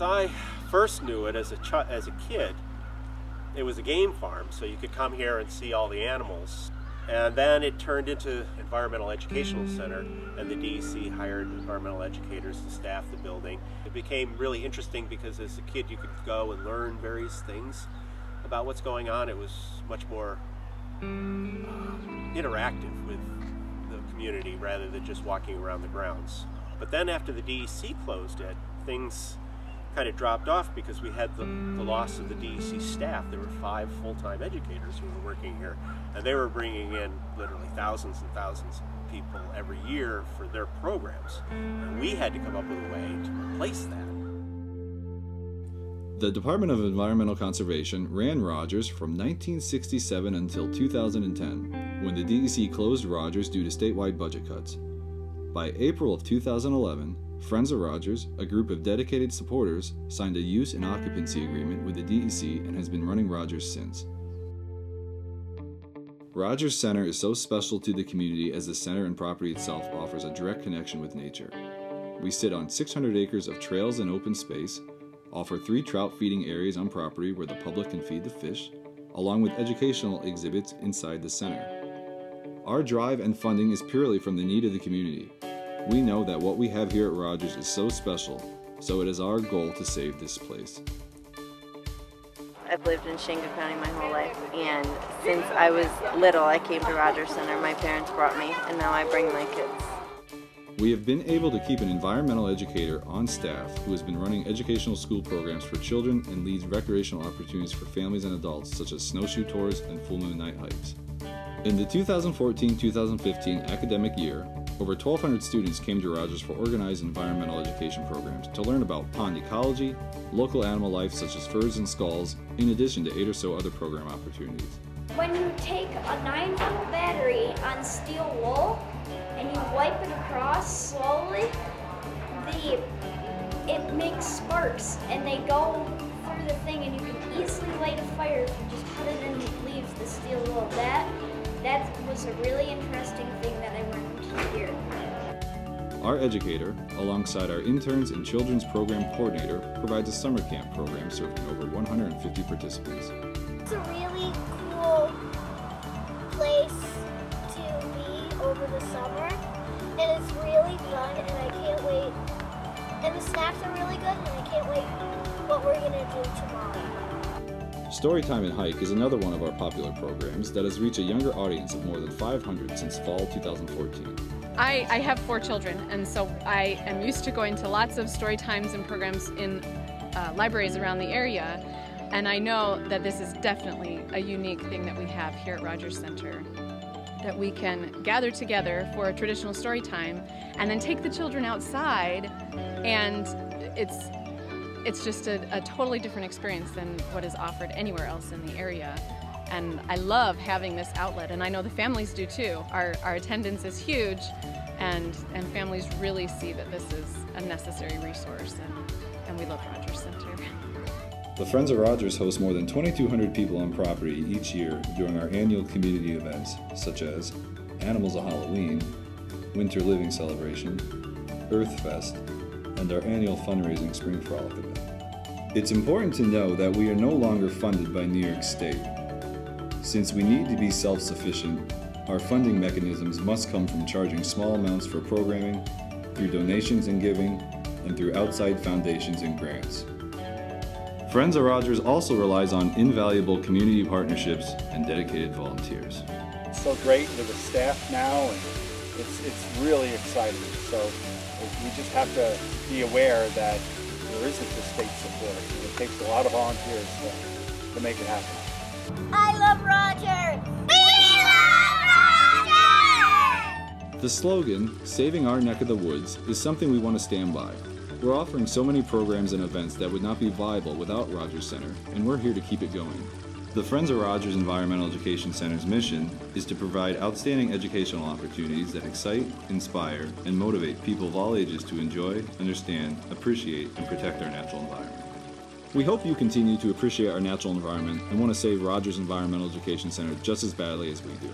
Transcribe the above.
As I first knew it as a kid, it was a game farm, so you could come here and see all the animals. And then it turned into Environmental Educational Center, and the DEC hired environmental educators to staff the building. It became really interesting because as a kid you could go and learn various things about what's going on. It was much more interactive with the community rather than just walking around the grounds. But then after the DEC closed it, things kind of dropped off because we had the loss of the DEC staff. There were 5 full-time educators who were working here, and they were bringing in literally thousands and thousands of people every year for their programs. And we had to come up with a way to replace that. The Department of Environmental Conservation ran Rogers from 1967 until 2010, when the DEC closed Rogers due to statewide budget cuts. By April of 2011, Friends of Rogers, a group of dedicated supporters, signed a use and occupancy agreement with the DEC and has been running Rogers since. Rogers Center is so special to the community as the center and property itself offers a direct connection with nature. We sit on 600 acres of trails and open space, offer 3 trout feeding areas on property where the public can feed the fish, along with educational exhibits inside the center. Our drive and funding is purely from the need of the community. We know that what we have here at Rogers is so special, so it is our goal to save this place. I've lived in Shenango County my whole life, and since I was little I came to Rogers Center. My parents brought me, and now I bring my kids. We have been able to keep an environmental educator on staff who has been running educational school programs for children and leads recreational opportunities for families and adults such as snowshoe tours and full moon night hikes. In the 2014-2015 academic year, over 1,200 students came to Rogers for organized environmental education programs to learn about pond ecology, local animal life such as furs and skulls, in addition to 8 or so other program opportunities. When you take a 9-volt battery on steel wool and you wipe it across slowly, it makes sparks and they go through the thing, and you can easily light a fire if you just put it in the leaves, the steel wool. That was a really interesting thing that I learned here. Our educator, alongside our interns and children's program coordinator, provides a summer camp program serving over 150 participants. It's a really cool place to be over the summer, and it's really fun, and I can't wait. And the snacks are really good, and I can't wait what we're going to do tomorrow. Storytime and Hike is another one of our popular programs that has reached a younger audience of more than 500 since fall 2014. I have 4 children, and so I am used to going to lots of story times and programs in libraries around the area, and I know that this is definitely a unique thing that we have here at Rogers Center, that we can gather together for a traditional story time and then take the children outside, and it's just a totally different experience than what is offered anywhere else in the area. And I love having this outlet, and I know the families do too. Our attendance is huge, and families really see that this is a necessary resource, and we love Rogers Center. The Friends of Rogers host more than 2,200 people on property each year during our annual community events, such as Animals of Halloween, Winter Living Celebration, Earth Fest, and our annual fundraising Spring Frolic event. It's important to know that we are no longer funded by New York State. Since we need to be self-sufficient, our funding mechanisms must come from charging small amounts for programming, through donations and giving, and through outside foundations and grants. Friends of Rogers also relies on invaluable community partnerships and dedicated volunteers. It's so great with the staff now, and it's really exciting. So we just have to be aware that there isn't the state support. It takes a lot of volunteers to make it happen. I love Rogers! We love Rogers! The slogan, "Saving Our Neck of the Woods," is something we want to stand by. We're offering so many programs and events that would not be viable without Rogers Center, and we're here to keep it going. The Friends of Rogers Environmental Education Center's mission is to provide outstanding educational opportunities that excite, inspire, and motivate people of all ages to enjoy, understand, appreciate, and protect our natural environment. We hope you continue to appreciate our natural environment and want to save Rogers Environmental Education Center just as badly as we do.